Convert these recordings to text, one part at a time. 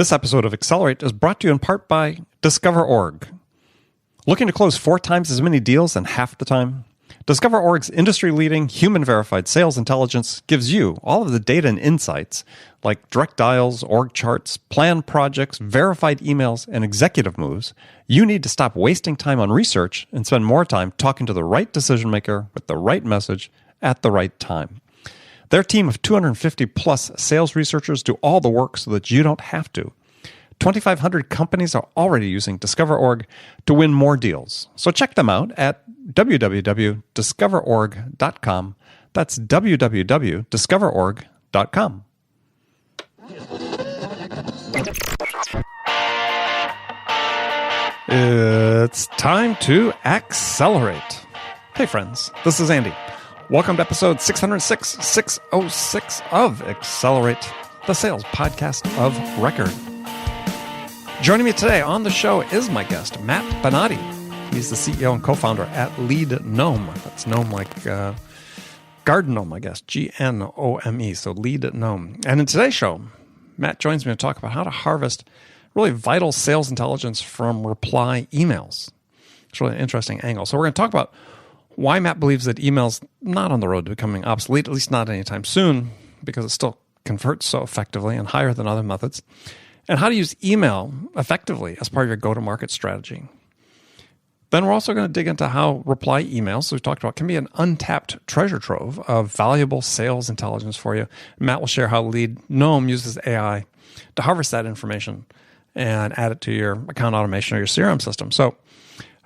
This episode of Accelerate is brought to you in part by Discover.org. Looking to close 4 times as many deals in half the time? Discover.org's industry-leading, human-verified sales intelligence gives you all of the data and insights like direct dials, org charts, planned projects, verified emails, and executive moves you need to stop wasting time on research and spend more time talking to the right decision-maker with the right message at the right time. Their team of 250-plus sales researchers do all the work so that you don't have to. 2,500 companies are already using Discover.org to win more deals. So check them out at www.discoverorg.com. That's www.discoverorg.com. It's time to accelerate. Hey friends, this is Andy. Welcome to episode 606 of Accelerate, the sales podcast of record. Joining me today on the show is my guest, Matt Benati. He's the CEO and co-founder at LeadGnome. That's gnome like garden gnome, I guess, Gnome, so LeadGnome. And in today's show, Matt joins me to talk about how to harvest really vital sales intelligence from reply emails. It's really an interesting angle. So we're going to talk about why Matt believes that email's not on the road to becoming obsolete, at least not anytime soon, because it still converts so effectively and higher than other methods, and how to use email effectively as part of your go-to-market strategy. Then we're also going to dig into how reply emails, so we talked about, can be an untapped treasure trove of valuable sales intelligence for you. Matt will share how LeadGnome uses AI to harvest that information and add it to your account automation or your CRM system. So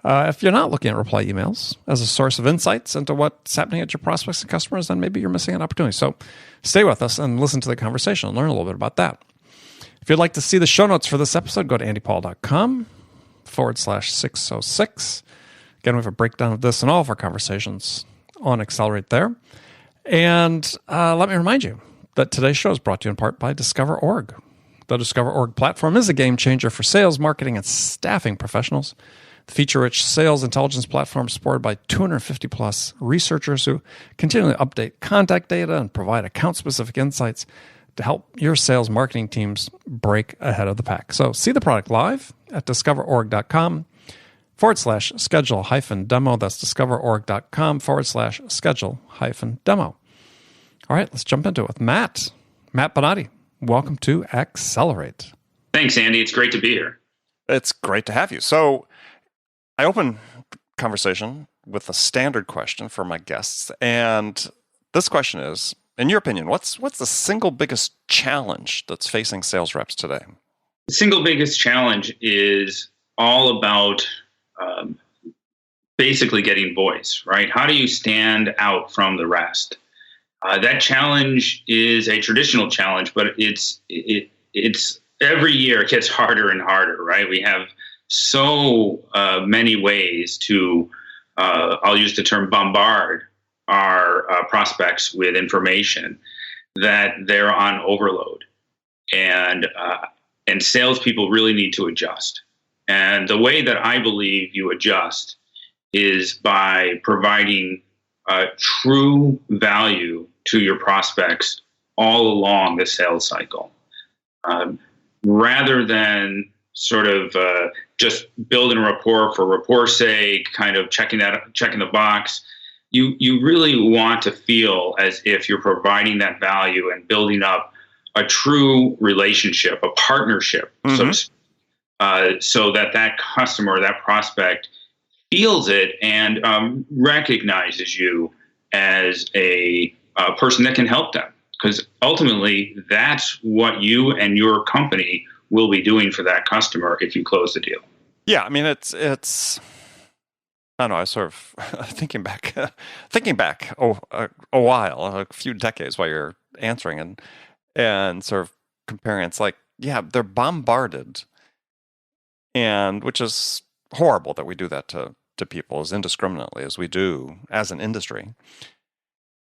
if you're not looking at reply emails as a source of insights into what's happening at your prospects and customers, then maybe you're missing an opportunity. So stay with us and listen to the conversation and learn a little bit about that. If you'd like to see the show notes for this episode, go to andypaul.com/606. Again, we have a breakdown of this and all of our conversations on Accelerate there. And let me remind you that today's show is brought to you in part by Discover.org. The Discover.org platform is a game changer for sales, marketing, and staffing professionals. The feature-rich sales intelligence platform is supported by 250-plus researchers who continually update contact data and provide account-specific insights to help your sales marketing teams break ahead of the pack. So see the product live at discoverorg.com/schedule-demo. That's discoverorg.com/schedule-demo. All right, let's jump into it with Matt. Matt Benati, welcome to Accelerate. Thanks, Andy. It's great to be here. It's great to have you. So I open the conversation with a standard question for my guests. And this question is, in your opinion, what's the single biggest challenge that's facing sales reps today? The single biggest challenge is all about basically getting voice, right? How do you stand out from the rest? That challenge is a traditional challenge, but it's every year it gets harder and harder, right? We have so many ways to, I'll use the term bombard our prospects with information that they're on overload. And salespeople really need to adjust. And the way that I believe you adjust is by providing true value to your prospects all along the sales cycle. Rather than sort of just building a rapport for rapport's sake, kind of checking the box. You really want to feel as if you're providing that value and building up a true relationship, a partnership, so that customer, that prospect feels it and recognizes you as a person that can help them. Because ultimately, that's what you and your company will be doing for that customer if you close the deal. Yeah, I mean, it's I don't know, I sort of thinking back a while, a few decades while you're answering and sort of comparing. It's like, yeah, they're bombarded, and which is horrible that we do that to people as indiscriminately as we do as an industry.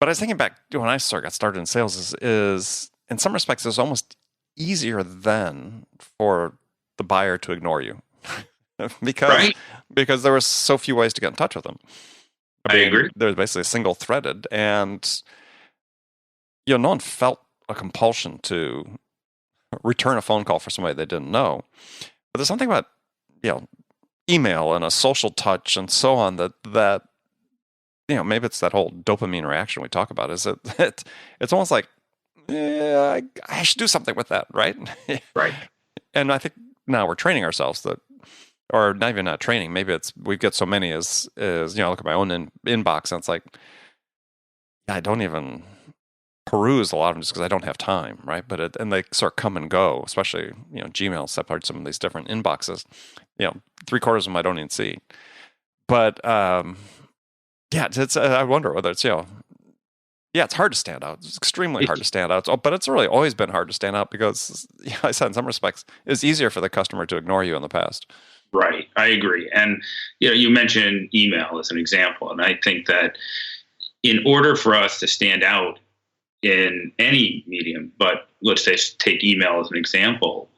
But I was thinking back when I got started in sales is in some respects it was almost easier then for the buyer to ignore you because there were so few ways to get in touch with them. I agree. There's basically single-threaded, and no one felt a compulsion to return a phone call for somebody they didn't know. But there's something about, email and a social touch and so on that maybe it's that whole dopamine reaction we talk about. Is it's almost like, I should do something with that, right? Right. And I think now we're training ourselves that, or not even not training. Maybe it's we get so many as look at my own inbox, and it's like, I don't even peruse a lot of them just because I don't have time, right? But and they sort of come and go, especially Gmail separates some of these different inboxes. 3/4 of them I don't even see. But it's I wonder whether it's it's hard to stand out. It's extremely hard to stand out. But it's really always been hard to stand out because, I said in some respects, it's easier for the customer to ignore you in the past. Right. I agree. And, you mentioned email as an example. And I think that in order for us to stand out in any medium, but let's say take email as an example,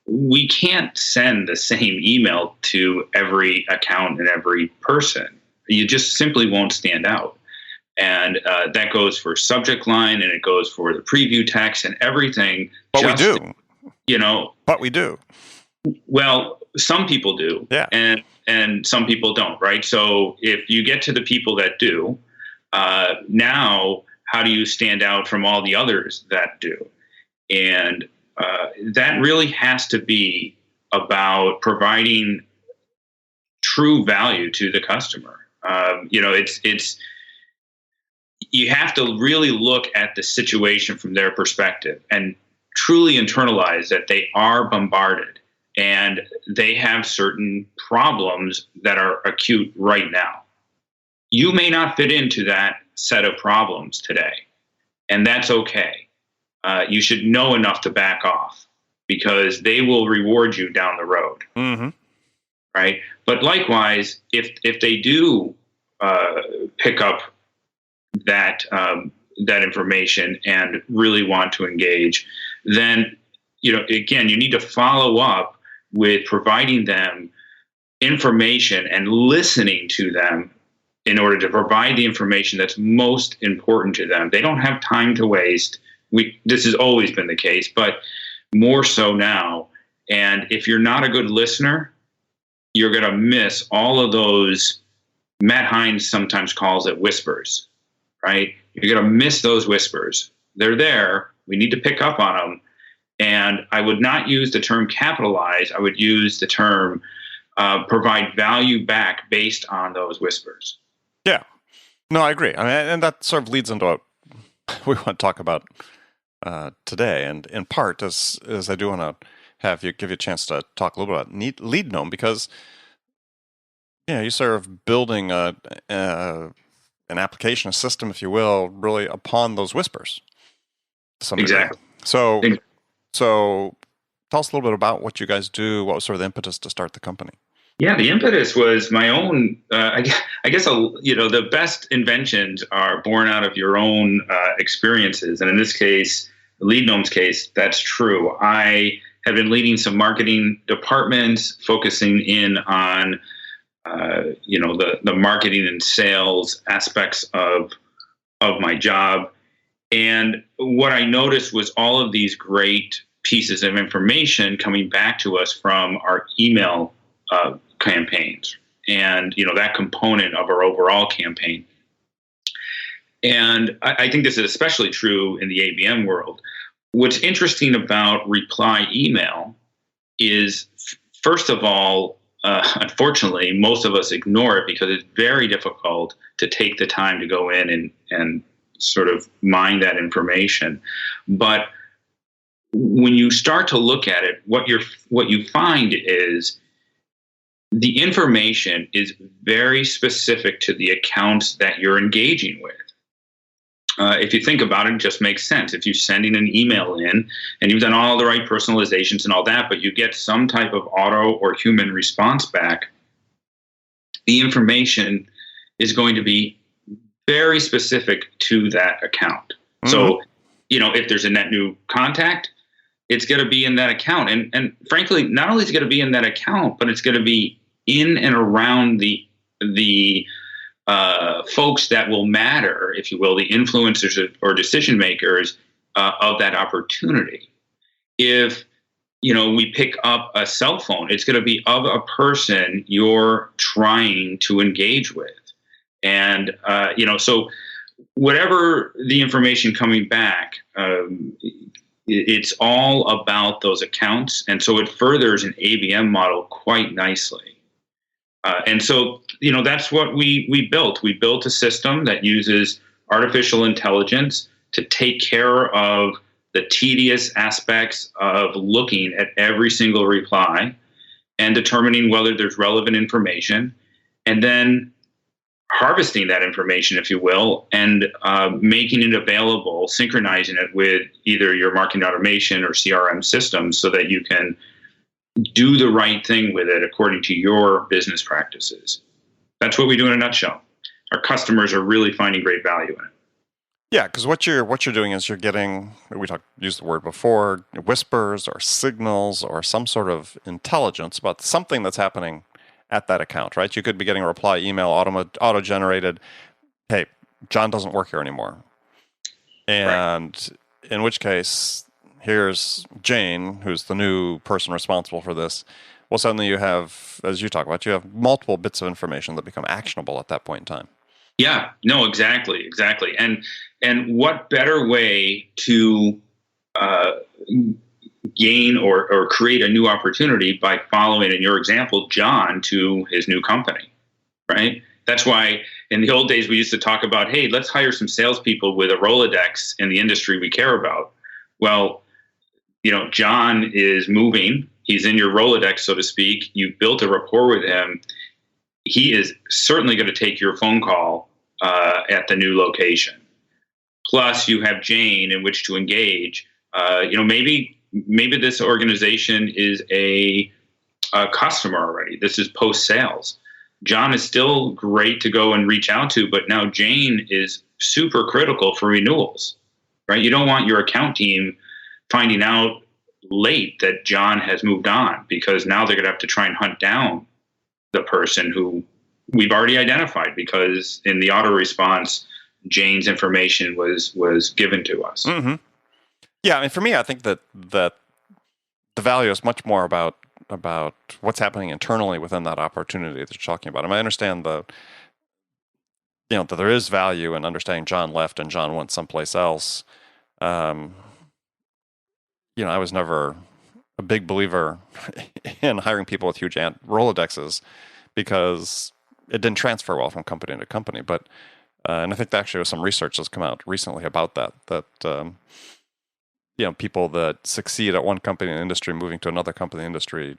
we can't send the same email to every account and every person. You just simply won't stand out. And that goes for subject line, and it goes for the preview text and everything. But we do. But we do. Well, some people do. Yeah. And some people don't, right? So if you get to the people that do, now how do you stand out from all the others that do? And that really has to be about providing true value to the customer. It's you have to really look at the situation from their perspective and truly internalize that they are bombarded and they have certain problems that are acute right now. You may not fit into that set of problems today, and that's okay. You should know enough to back off because they will reward you down the road. Mm-hmm. Right? But likewise, if they do pick up that information and really want to engage, then again, you need to follow up with providing them information and listening to them in order to provide the information that's most important to them. They don't have time to waste. This has always been the case, but more so now. And if you're not a good listener, you're going to miss all of those. Matt Hines sometimes calls it whispers, right? You're going to miss those whispers. They're there. We need to pick up on them. And I would not use the term capitalize. I would use the term provide value back based on those whispers. Yeah. No, I agree. I mean, and that sort of leads into what we want to talk about today. And in part, as I do want to give you a chance to talk a little bit about LeadGnome, because you're sort of building an application, a system, if you will, really upon those whispers. Exactly. So tell us a little bit about what you guys do. What was sort of the impetus to start the company? Yeah, the impetus was my own. I guess the best inventions are born out of your own experiences, and in this case, LeadGnome's case, that's true. I have been leading some marketing departments, focusing in on the marketing and sales aspects of my job, and what I noticed was all of these great pieces of information coming back to us from our email campaigns, and that component of our overall campaign. And I think this is especially true in the ABM world. What's interesting about reply email is, first of all, unfortunately, most of us ignore it because it's very difficult to take the time to go in and sort of mine that information. But when you start to look at it, what you find is the information is very specific to the accounts that you're engaging with. If you think about it, it just makes sense. If you're sending an email in and you've done all the right personalizations and all that, but you get some type of auto or human response back, the information is going to be very specific to that account. Mm-hmm. So, if there's a net new contact, it's going to be in that account. And frankly, not only is it going to be in that account, but it's going to be in and around the folks that will matter, if you will, the influencers or decision makers of that opportunity. if we pick up a cell phone, it's going to be of a person you're trying to engage with. And, so whatever the information coming back, it's all about those accounts. And so it furthers an ABM model quite nicely. And so, that's what we built. We built a system that uses artificial intelligence to take care of the tedious aspects of looking at every single reply and determining whether there's relevant information, and then harvesting that information, if you will, and making it available, synchronizing it with either your marketing automation or CRM systems so that you can do the right thing with it according to your business practices. That's what we do in a nutshell. Our customers are really finding great value in it. Yeah, because what you're doing is you're getting, used the word before, whispers or signals or some sort of intelligence about something that's happening at that account, right? You could be getting a reply email auto-generated, hey, John doesn't work here anymore. And in which case, here's Jane, who's the new person responsible for this. Well, suddenly you have, as you talk about, you have multiple bits of information that become actionable at that point in time. Yeah, no, exactly. And what better way to gain or create a new opportunity by following, in your example, John to his new company, right? That's why in the old days we used to talk about, hey, let's hire some salespeople with a Rolodex in the industry we care about. Well, John is moving. He's in your Rolodex, so to speak. You built a rapport with him. He is certainly going to take your phone call at the new location. Plus, you have Jane in which to engage. Maybe this organization is a customer already. This is post-sales. John is still great to go and reach out to, but now Jane is super critical for renewals, right? You don't want your account team finding out late that John has moved on, because now they're going to have to try and hunt down the person who we've already identified, because in the auto response, Jane's information was given to us. Mm-hmm. Yeah, I mean, for me, I think that the value is much more about what's happening internally within that opportunity that you're talking about. I mean, I understand that there is value in understanding John left and John went someplace else. I was never a big believer in hiring people with huge Rolodexes because it didn't transfer well from company to company. But and I think that actually was some research that's come out recently about that people that succeed at one company in the industry moving to another company in the industry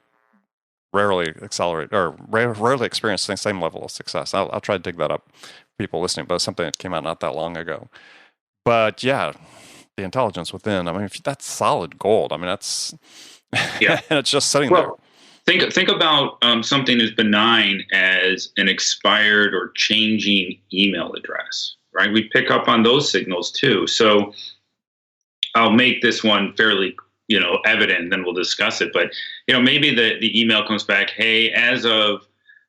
rarely accelerate or rarely experience the same level of success. I'll try to dig that up for people listening, but it's something that came out not that long ago. But yeah, the intelligence within, I mean, that's solid gold. I mean, that's, and it's just sitting there. Think about something as benign as an expired or changing email address, right? We pick up on those signals too. So I'll make this one fairly, evident, then we'll discuss it. But, maybe the email comes back, hey, as of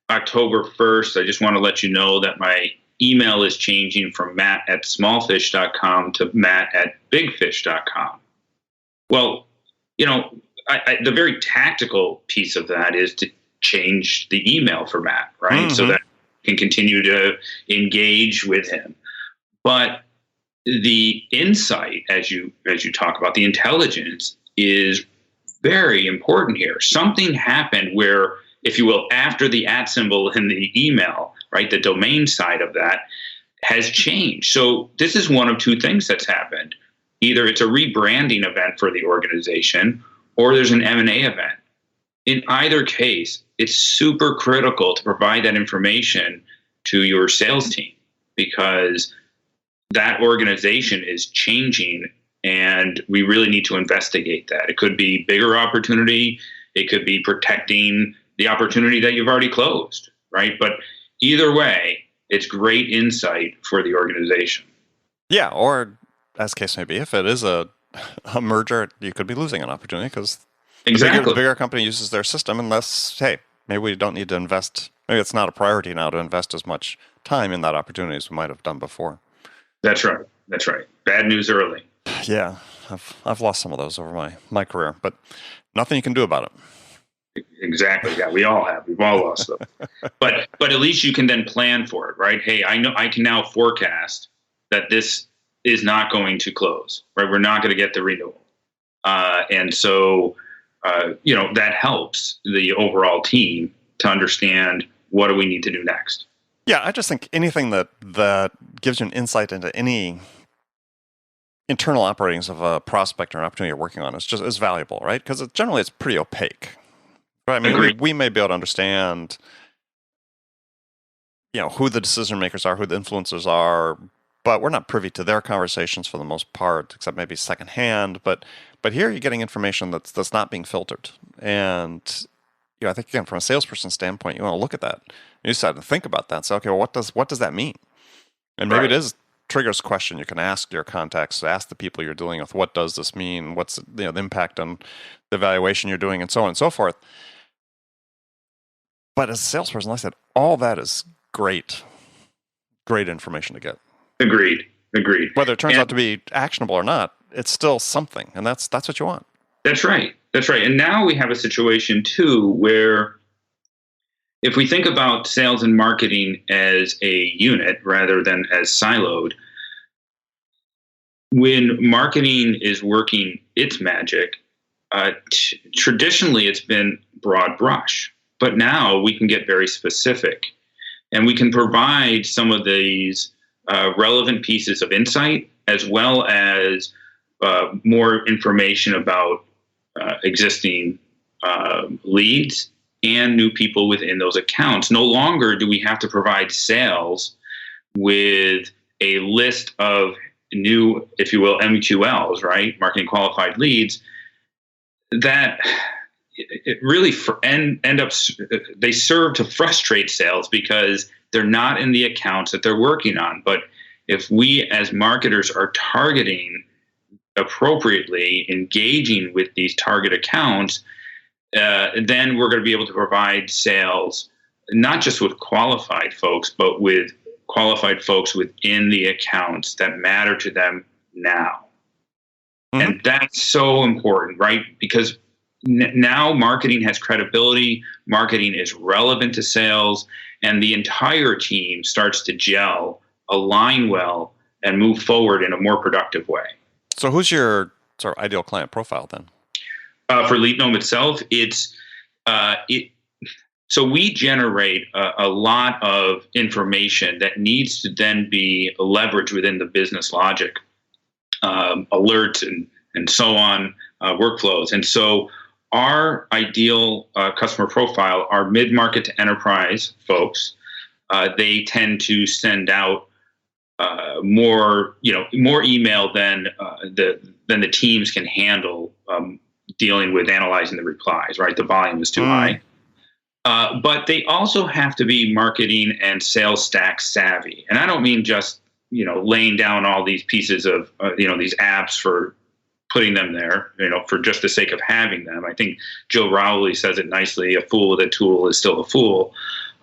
October 1st, I just want to let you know that my email is changing from matt@smallfish.com to matt@bigfish.com. Well, the very tactical piece of that is to change the email for Matt, right? Mm-hmm. So that you can continue to engage with him. But the insight, as you talk about, the intelligence is very important here. Something happened where, if you will, after the @ symbol in the email, right, the domain side of that has changed. So this is one of two things that's happened. Either it's a rebranding event for the organization, or there's an M&A event. In either case, it's super critical to provide that information to your sales team, because that organization is changing and we really need to investigate that. It could be bigger opportunity. It could be protecting the opportunity that you've already closed, right? But either way, it's great insight for the organization. Yeah, or as case may be, if it is a merger, you could be losing an opportunity because the bigger company uses their system, unless, hey, maybe we don't need to invest. Maybe it's not a priority now to invest as much time in that opportunity as we might have done before. That's right. Bad news early. Yeah. I've lost some of those over my career, but nothing you can do about it. Exactly. Yeah, we all have. We've all lost them. But at least you can then plan for it, right? Hey, I know I can now forecast that this is not going to close, right? We're not going to get the renewal, and so that helps the overall team to understand what do we need to do next. Yeah, I just think anything that gives you an insight into any internal operations of a prospect or an opportunity you're working on is valuable, right? Because generally it's pretty opaque. Right? I mean, we may be able to understand, who the decision makers are, who the influencers are, but we're not privy to their conversations for the most part, except maybe secondhand. But here you're getting information that's not being filtered, and I think again from a salesperson standpoint, you want to look at that. You decide to think about that and say, okay, well, what does that mean? And maybe it is triggers a question you can ask your contacts, ask the people you're dealing with, what does this mean? What's the impact on the evaluation you're doing, and so on and so forth. But as a salesperson, like I said, all that is great information to get. Agreed. Whether it turns out to be actionable or not, it's still something, and that's what you want. That's right. And now we have a situation too where if we think about sales and marketing as a unit rather than as siloed, when marketing is working its magic, traditionally it's been broad brush. But now we can get very specific, and we can provide some of these relevant pieces of insight, as well as more information about existing leads and new people within those accounts. No longer do we have to provide sales with a list of new, if you will, MQLs, right? Marketing qualified leads, that it really end up, they serve to frustrate sales because they're not in the accounts that they're working on. But if we as marketers are targeting appropriately, engaging with these target accounts, then we're going to be able to provide sales, not just with qualified folks, but with qualified folks within the accounts that matter to them now. Mm-hmm. And that's so important, right? Because now marketing has credibility, marketing is relevant to sales, and the entire team starts to gel, align well, and move forward in a more productive way. So who's your sort of ideal client profile then? For LeadGnome itself, so we generate a lot of information that needs to then be leveraged within the business logic, alerts and so on, workflows. And so our ideal customer profile are mid-market to enterprise folks. They tend to send out more email than the teams can handle dealing with analyzing the replies, right? The volume is too high. But they also have to be marketing and sales stack savvy. And I don't mean just, laying down all these pieces of, these apps for putting them there, for just the sake of having them. I think Joe Rowley says it nicely, a fool with a tool is still a fool.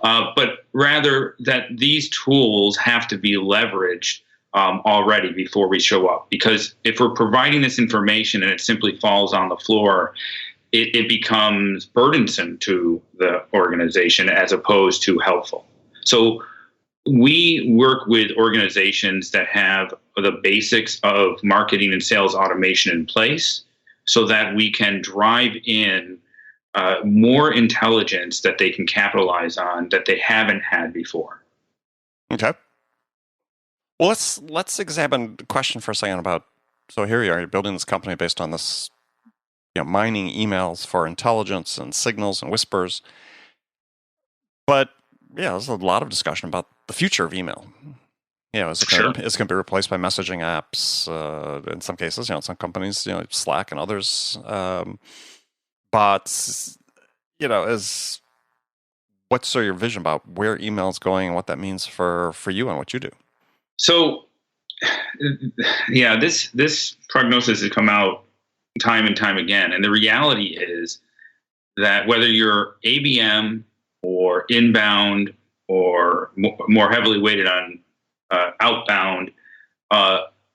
But rather that these tools have to be leveraged already before we show up. Because if we're providing this information and it simply falls on the floor, it becomes burdensome to the organization as opposed to helpful. So we work with organizations that have the basics of marketing and sales automation in place so that we can drive in more intelligence that they can capitalize on that they haven't had before. Okay. Well, let's examine the question for a second about, so here you are, you're building this company based on this, mining emails for intelligence and signals and whispers. But there's a lot of discussion about the future of email. Is it going to be replaced by messaging apps? In some cases, some companies, Slack and others. But what's your vision about where email is going and what that means for you and what you do? So, this prognosis has come out time and time again. And the reality is that whether you're ABM or inbound or more heavily weighted on outbound,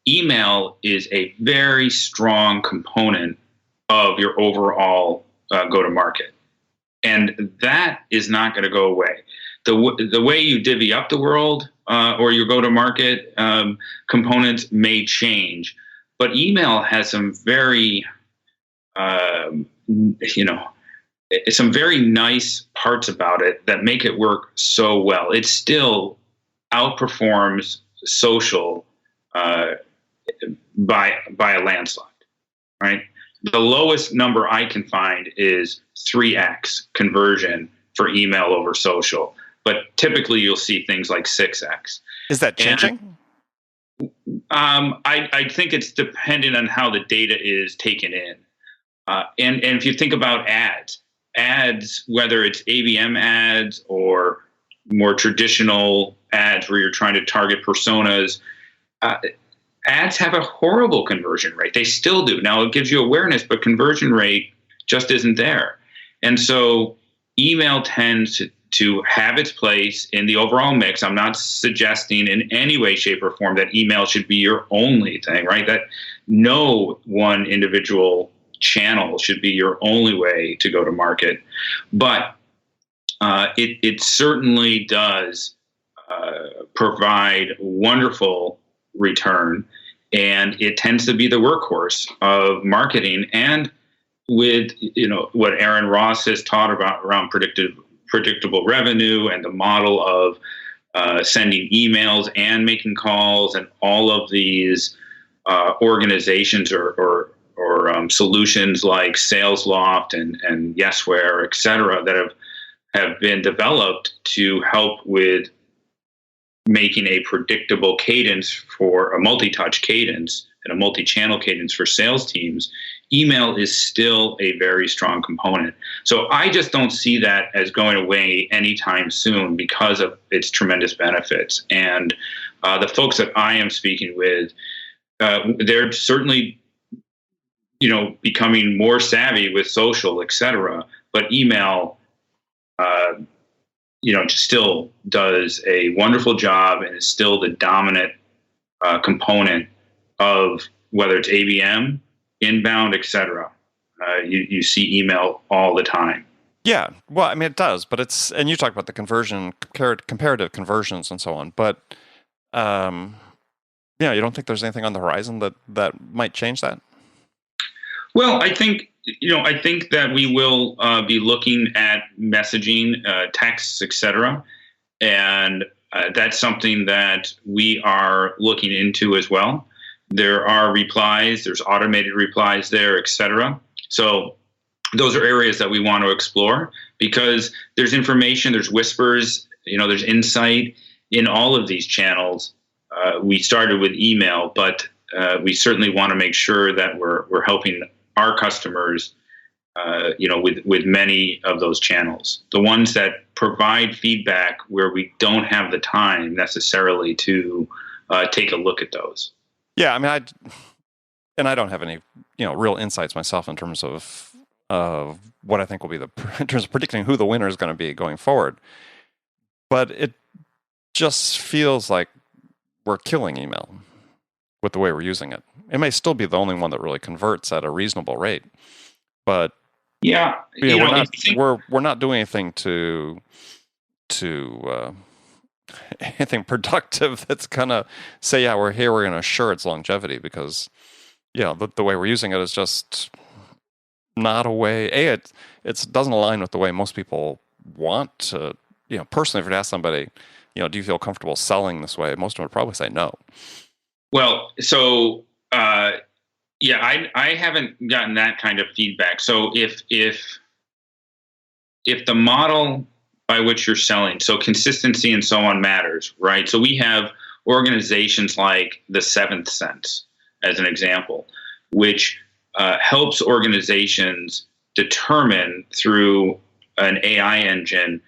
email is a very strong component of your overall go-to-market. And that is not going to go away. The way you divvy up the world or your go-to-market components may change, but email has some very, some very nice parts about it that make it work so well. It still outperforms social by a landslide, right? The lowest number I can find is 3x conversion for email over social, but typically you'll see things like 6x. Is that changing? I think it's dependent on how the data is taken in. And if you think about ads, whether it's ABM ads or more traditional ads where you're trying to target personas, ads have a horrible conversion rate. They still do. Now, it gives you awareness, but conversion rate just isn't there. And so email tends to have its place in the overall mix. I'm not suggesting in any way, shape, or form that email should be your only thing, right? That no one individual channel should be your only way to go to market. But it certainly does provide wonderful return, and it tends to be the workhorse of marketing. And with what Aaron Ross has taught about around predictable revenue and the model of sending emails and making calls, and all of these organizations or solutions like SalesLoft and Yesware, et cetera, that have been developed to help with making a predictable cadence for a multi-touch cadence and a multi-channel cadence for sales teams. Email is still a very strong component. So I just don't see that as going away anytime soon because of its tremendous benefits. And the folks that I am speaking with, they're certainly becoming more savvy with social, et cetera. But email, still does a wonderful job and is still the dominant component of whether it's ABM, inbound, et cetera. You see email all the time. Yeah, well, I mean, it does, but and you talk about the comparative conversions and so on, but you don't think there's anything on the horizon that might change that? Well, I think that we will be looking at messaging, texts, et cetera, and that's something that we are looking into as well. There are replies, there's automated replies there, et cetera. So those are areas that we want to explore because there's information, there's whispers, there's insight in all of these channels. We started with email, but we certainly want to make sure that we're helping our customers, with many of those channels. The ones that provide feedback where we don't have the time necessarily to take a look at those. Yeah, I mean, I don't have any, real insights myself in terms of what I think will be in terms of predicting who the winner is going to be going forward. But it just feels like we're killing email with the way we're using it. It may still be the only one that really converts at a reasonable rate, but we're not doing anything to anything productive that's gonna say, yeah, we're gonna assure its longevity, because the way we're using it is just not a way. It doesn't align with the way most people want to. Personally, if you'd ask somebody, do you feel comfortable selling this way? Most of them would probably say no. Well, so I haven't gotten that kind of feedback. So if the model by which you're selling, so consistency and so on matters, right? So we have organizations like the Seventh Sense, as an example, which helps organizations determine through an AI engine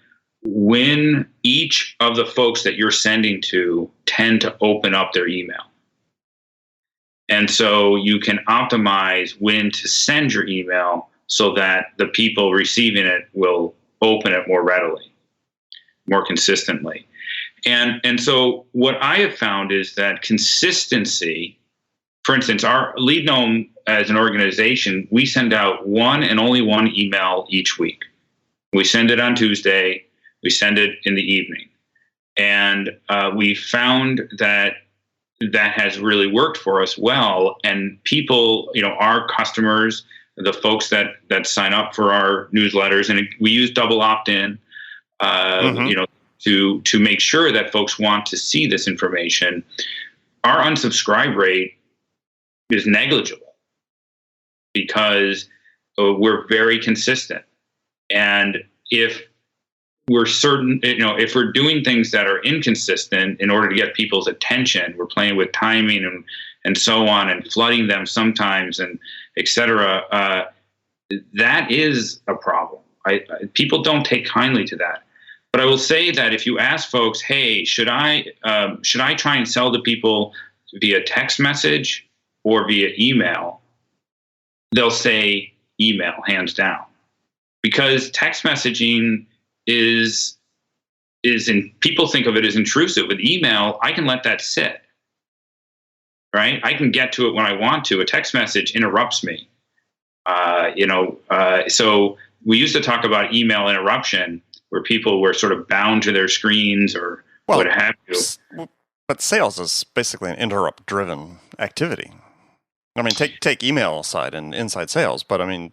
when each of the folks that you're sending to tend to open up their email. And so you can optimize when to send your email so that the people receiving it will open it more readily, more consistently. And so what I have found is that consistency for instance, our LeadGnome as an organization, we send out one and only one email each week. We send it on Tuesday. We send it in the evening. And we found that has really worked for us well. And people, our customers, the folks that sign up for our newsletters, and we use double opt-in, to make sure that folks want to see this information. Our unsubscribe rate is negligible because we're very consistent. And if we're certain, if we're doing things that are inconsistent in order to get people's attention, we're playing with timing and so on, and flooding them sometimes, and et cetera, that is a problem. People don't take kindly to that. But I will say that if you ask folks, hey, should I try and sell to people via text message or via email, they'll say email, hands down. Because text messaging people think of it as intrusive. With email, I can let that sit, right? I can get to it when I want to. A text message interrupts me. So we used to talk about email interruption, where people were sort of bound to their screens or what have you. But sales is basically an interrupt-driven activity. I mean, take email aside and inside sales, but I mean,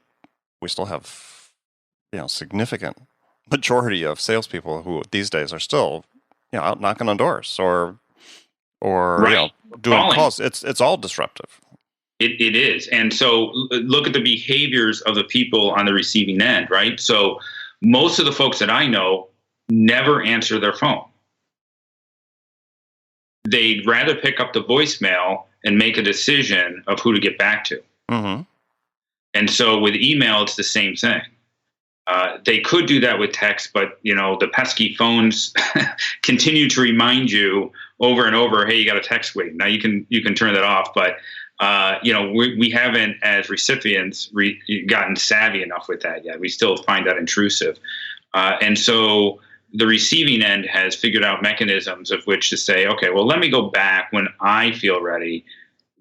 we still have, significant majority of salespeople who these days are still, out knocking on doors or right. Doing calls. It's all disruptive. It is. And so look at the behaviors of the people on the receiving end, right? So most of the folks that I know never answer their phone. They'd rather pick up the voicemail and make a decision of who to get back to. Mm-hmm. And so with email, it's the same thing. They could do that with text, but the pesky phones continue to remind you over and over, hey, you got a text waiting. Now you can turn that off, but we haven't, as recipients, gotten savvy enough with that yet. We still find that intrusive, and so the receiving end has figured out mechanisms of which to say, okay, well, let me go back when I feel ready,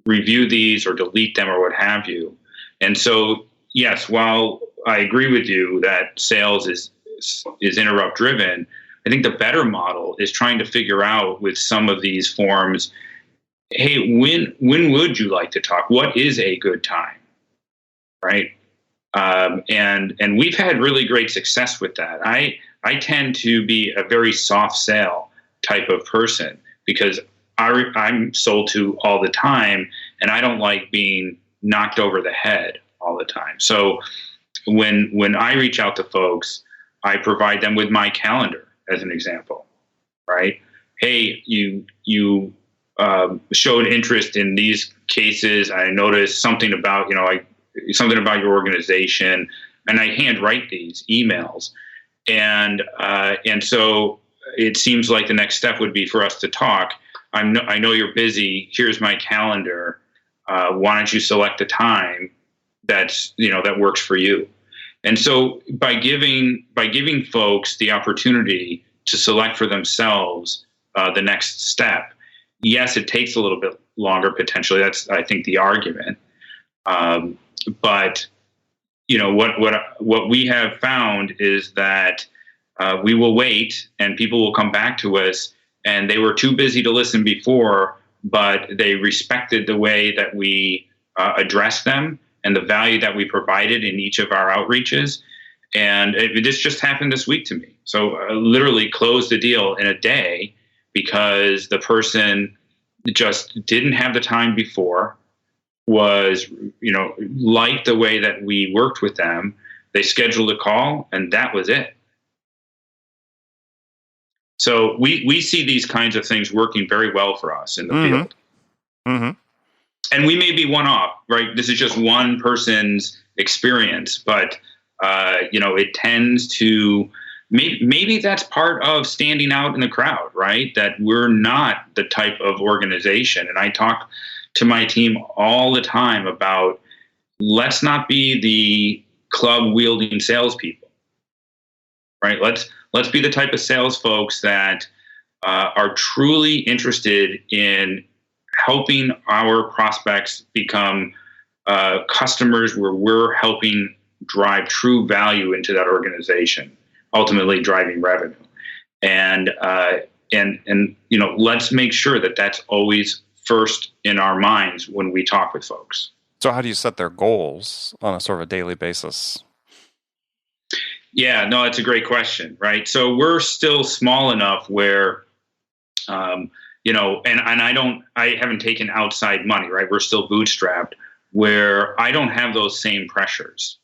review these or delete them or what have you. And so, yes, while I agree with you that sales is interrupt driven, I think the better model is trying to figure out with some of these forms, hey, when would you like to talk? What is a good time, right? And we've had really great success with that. I tend to be a very soft sale type of person because I'm sold to all the time, and I don't like being knocked over the head all the time. So when I reach out to folks, I provide them with my calendar as an example, right? Hey, you showed interest in these cases. I noticed something about your organization, and I handwrite these emails. And so it seems like the next step would be for us to talk. I know you're busy. Here's my calendar. Why don't you select a time that works for you? And so by giving folks the opportunity to select for themselves the next step, yes, it takes a little bit longer potentially. That's, I think, the argument. But what we have found is that we will wait, and people will come back to us, and they were too busy to listen before, but they respected the way that we addressed them and the value that we provided in each of our outreaches. And this just happened this week to me. So I literally closed the deal in a day because the person just didn't have the time before, was, liked the way that we worked with them. They scheduled a call, and that was it. So we see these kinds of things working very well for us in the field. Mm-hmm. And we may be one off, right? This is just one person's experience, but it tends to maybe that's part of standing out in the crowd, right? That we're not the type of organization. And I talk to my team all the time about, let's not be the club wielding salespeople, right? Let's be the type of sales folks that are truly interested in helping our prospects become customers where we're helping drive true value into that organization, ultimately driving revenue. And let's make sure that that's always first in our minds when we talk with folks. So how do you set their goals on a sort of a daily basis? Yeah, no, it's a great question, right? So we're still small enough where, and I haven't taken outside money, right? We're still bootstrapped, where I don't have those same pressures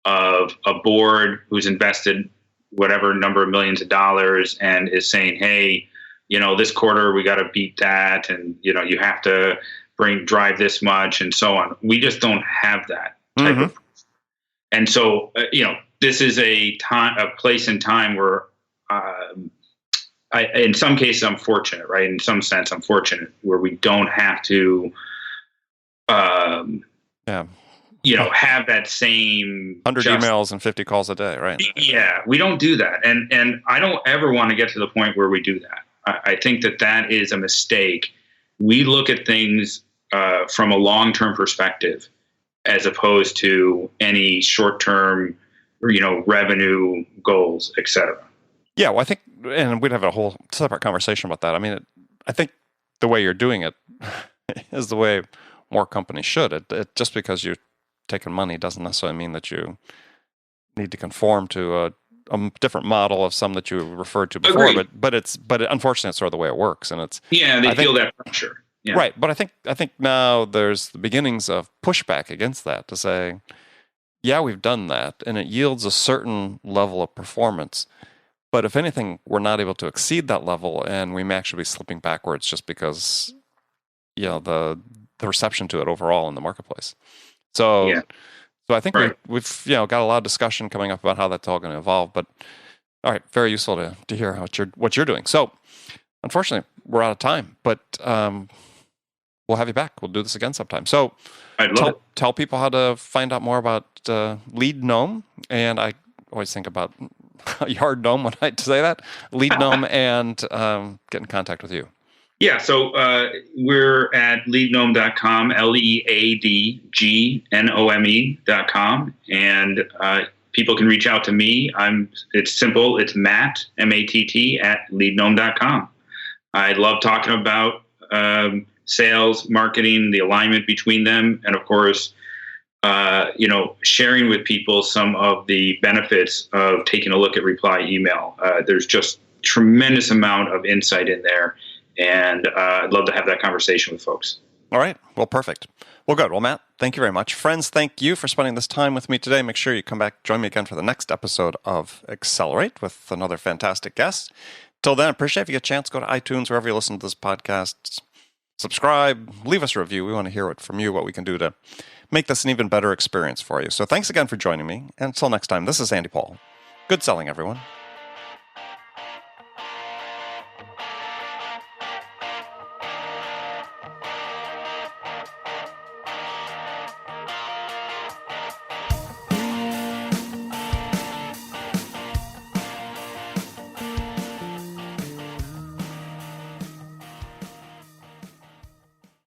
of a board who's invested whatever number of millions of dollars and is saying, hey, this quarter we got to beat that, and you have to drive this much, and so on. We just don't have that type of. And so this is a place and time where in some cases I'm fortunate, right? In some sense I'm fortunate where we don't have to have that same 100 emails and 50 calls a day, right? Yeah, we don't do that. And I don't ever want to get to the point where we do that. I think that is a mistake. We look at things from a long-term perspective as opposed to any short-term, revenue goals, et cetera. Yeah, well, I think, and we'd have a whole separate conversation about that. I mean, I think the way you're doing it is the way more companies should. It just because you're taking money doesn't necessarily mean that you need to conform to a different model of some that you referred to before. Agreed. But unfortunately, it's sort of the way it works, and it's they feel that pressure. Yeah. Right, but I think now there's the beginnings of pushback against that to say, yeah, we've done that, and it yields a certain level of performance. But if anything, we're not able to exceed that level, and we may actually be slipping backwards just because, the reception to it overall in the marketplace. So I think we've got a lot of discussion coming up about how that's all going to evolve. But all right, very useful to hear what you're doing. So unfortunately, we're out of time, but we'll have you back. We'll do this again sometime. So tell people how to find out more about LeadGnome, and I always think about Yard Gnome when I say that, LeadGnome, and get in contact with you. Yeah, so we're at leadgnome.com, LeadGnome.com, and people can reach out to me. It's simple. It's Matt, M-A-T-T, at leadgnome.com. I love talking about sales, marketing, the alignment between them, and of course, sharing with people some of the benefits of taking a look at reply email. There's just tremendous amount of insight in there. And I'd love to have that conversation with folks. All right. Well, perfect. Well, good. Well, Matt, thank you very much. Friends, thank you for spending this time with me today. Make sure you come back, join me again for the next episode of Accelerate with another fantastic guest. Till then, I appreciate if you get a chance, go to iTunes, wherever you listen to this podcast, subscribe, leave us a review. We want to hear from you, what we can do to make this an even better experience for you. So thanks again for joining me. And until next time, this is Andy Paul. Good selling, everyone.